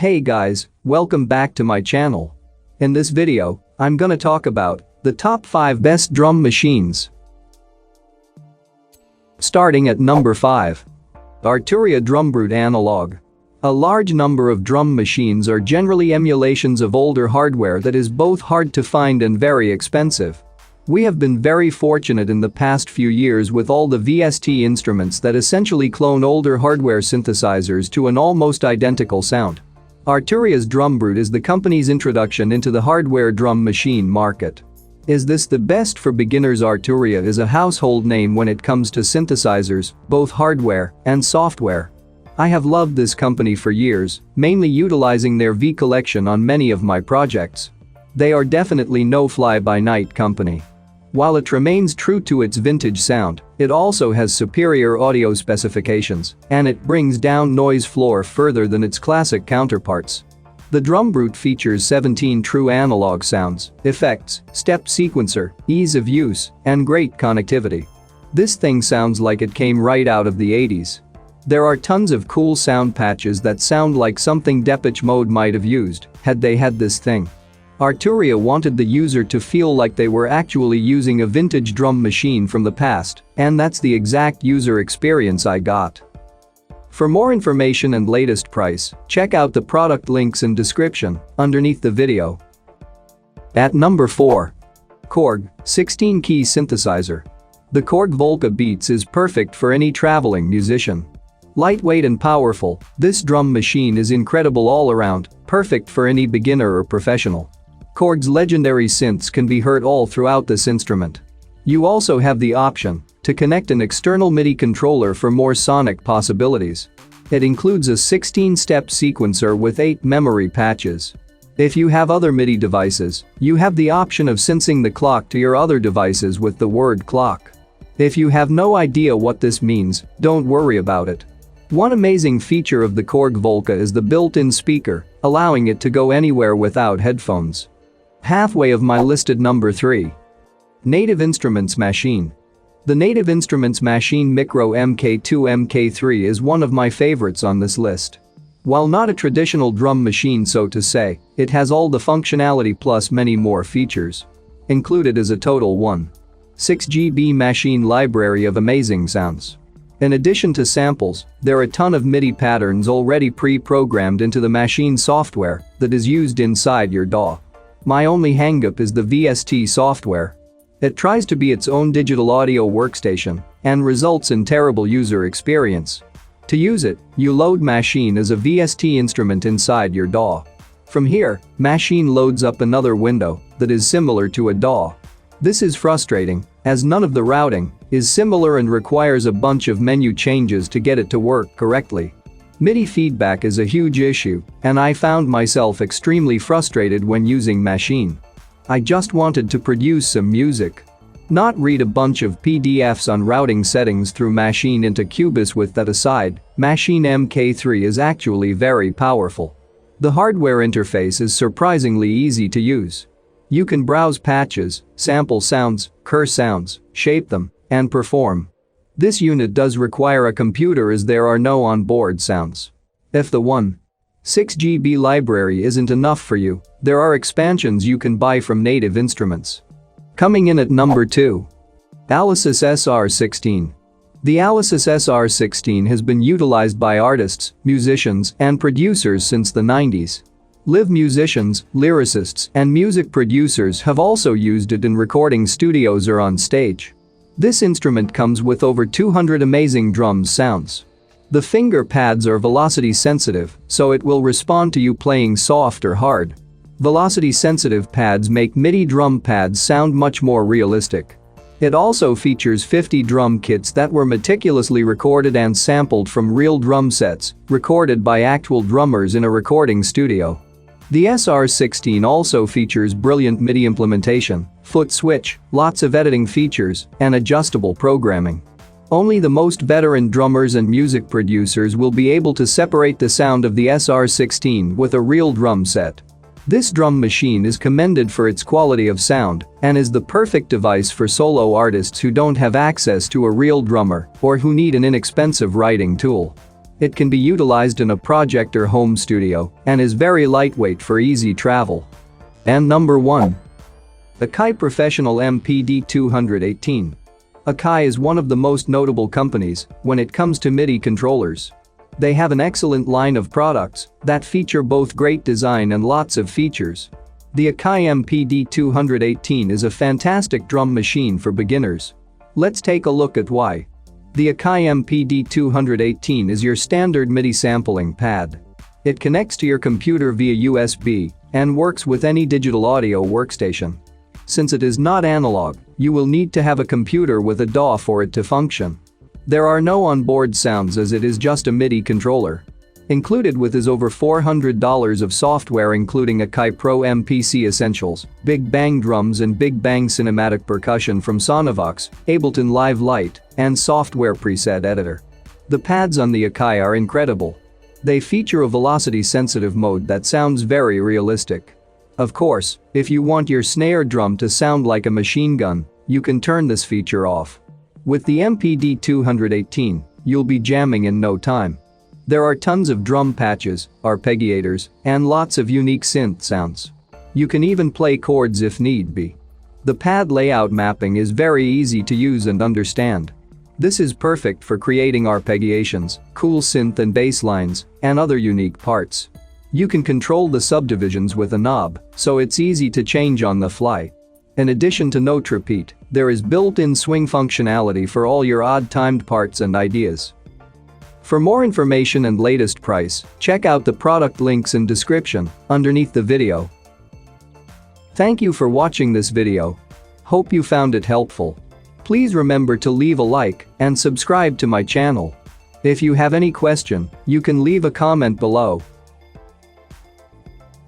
Hey guys, welcome back to my channel. In this video, I'm gonna talk about the top 5 best drum machines. Starting at number 5. Arturia DrumBrute Analog. A large number of drum machines are generally emulations of older hardware that is both hard to find and very expensive. We have been very fortunate in the past few years with all the VST instruments that essentially clone older hardware synthesizers to an almost identical sound. Arturia's DrumBrute is the company's introduction into the hardware drum machine market. Is this the best for beginners? Arturia is a household name when it comes to synthesizers, both hardware and software. I have loved this company for years, mainly utilizing their V collection on many of my projects. They are definitely no fly-by-night company. While it remains true to its vintage sound, it also has superior audio specifications, and it brings down noise floor further than its classic counterparts. The DrumBrute features 17 true analog sounds, effects, step sequencer, ease of use, and great connectivity. This thing sounds like it came right out of the 80s. There are tons of cool sound patches that sound like something Depeche Mode might have used had they had this thing. Arturia wanted the user to feel like they were actually using a vintage drum machine from the past, and that's the exact user experience I got. For more information and latest price, check out the product links in description underneath the video. At number 4. Korg 16-key synthesizer. The Korg Volca Beats is perfect for any traveling musician. Lightweight and powerful, this drum machine is incredible all around, perfect for any beginner or professional. Korg's legendary synths can be heard all throughout this instrument. You also have the option to connect an external MIDI controller for more sonic possibilities. It includes a 16-step sequencer with 8 memory patches. If you have other MIDI devices, you have the option of syncing the clock to your other devices with the word clock. If you have no idea what this means, don't worry about it. One amazing feature of the Korg Volca is the built-in speaker, allowing it to go anywhere without headphones. Halfway of my listed number 3. Native Instruments Maschine. The Native Instruments Maschine Micro MK2 MK3 is one of my favorites on this list. While not a traditional drum machine so to say, it has all the functionality plus many more features. Included is a total 1.6 GB Maschine library of amazing sounds. In addition to samples, there are a ton of MIDI patterns already pre-programmed into the Maschine software that is used inside your DAW. My only hangup is the VST software. It tries to be its own digital audio workstation and results in terrible user experience. To use it, you load Maschine as a VST instrument inside your DAW. From here, Maschine loads up another window that is similar to a DAW. This is frustrating, as none of the routing is similar and requires a bunch of menu changes to get it to work correctly. MIDI feedback is a huge issue, and I found myself extremely frustrated when using Maschine. I just wanted to produce some music. Not read a bunch of PDFs on routing settings through Maschine into Cubase. With that aside, Maschine MK3 is actually very powerful. The hardware interface is surprisingly easy to use. You can browse patches, sample sounds, curse sounds, shape them, and perform. This unit does require a computer as there are no onboard sounds. If the 1.6 GB library isn't enough for you, there are expansions you can buy from Native Instruments. Coming in at number 2. Alesis SR16. The Alesis SR16 has been utilized by artists, musicians, and producers since the 90s. Live musicians, lyricists, and music producers have also used it in recording studios or on stage. This instrument comes with over 200 amazing drum sounds. The finger pads are velocity sensitive, so it will respond to you playing soft or hard. Velocity sensitive pads make MIDI drum pads sound much more realistic. It also features 50 drum kits that were meticulously recorded and sampled from real drum sets, recorded by actual drummers in a recording studio. The SR16 also features brilliant MIDI implementation, foot switch, lots of editing features, and adjustable programming. Only the most veteran drummers and music producers will be able to separate the sound of the SR16 with a real drum set. This drum machine is commended for its quality of sound and is the perfect device for solo artists who don't have access to a real drummer or who need an inexpensive writing tool. It can be utilized in a project or home studio and is very lightweight for easy travel. And number 1. Akai Professional MPD 218. Akai is one of the most notable companies when it comes to MIDI controllers. They have an excellent line of products that feature both great design and lots of features. The Akai MPD 218 is a fantastic drum machine for beginners. Let's take a look at why. The Akai MPD 218 is your standard MIDI sampling pad. It connects to your computer via USB and works with any digital audio workstation. Since it is not analog, you will need to have a computer with a DAW for it to function. There are no onboard sounds as it is just a MIDI controller. Included with is over $400 of software including Akai Pro MPC Essentials, Big Bang Drums and Big Bang Cinematic Percussion from Sonovox, Ableton Live Lite, and Software Preset Editor. The pads on the Akai are incredible. They feature a velocity-sensitive mode that sounds very realistic. Of course, if you want your snare drum to sound like a machine gun, you can turn this feature off. With the MPD 218, you'll be jamming in no time. There are tons of drum patches, arpeggiators, and lots of unique synth sounds. You can even play chords if need be. The pad layout mapping is very easy to use and understand. This is perfect for creating arpeggiations, cool synth and bass lines, and other unique parts. You can control the subdivisions with a knob, so it's easy to change on the fly. In addition to note repeat, there is built-in swing functionality for all your odd-timed parts and ideas. For more information and latest price, check out the product links in description underneath the video. Thank you for watching this video. Hope you found it helpful. Please remember to leave a like and subscribe to my channel. If you have any question, you can leave a comment below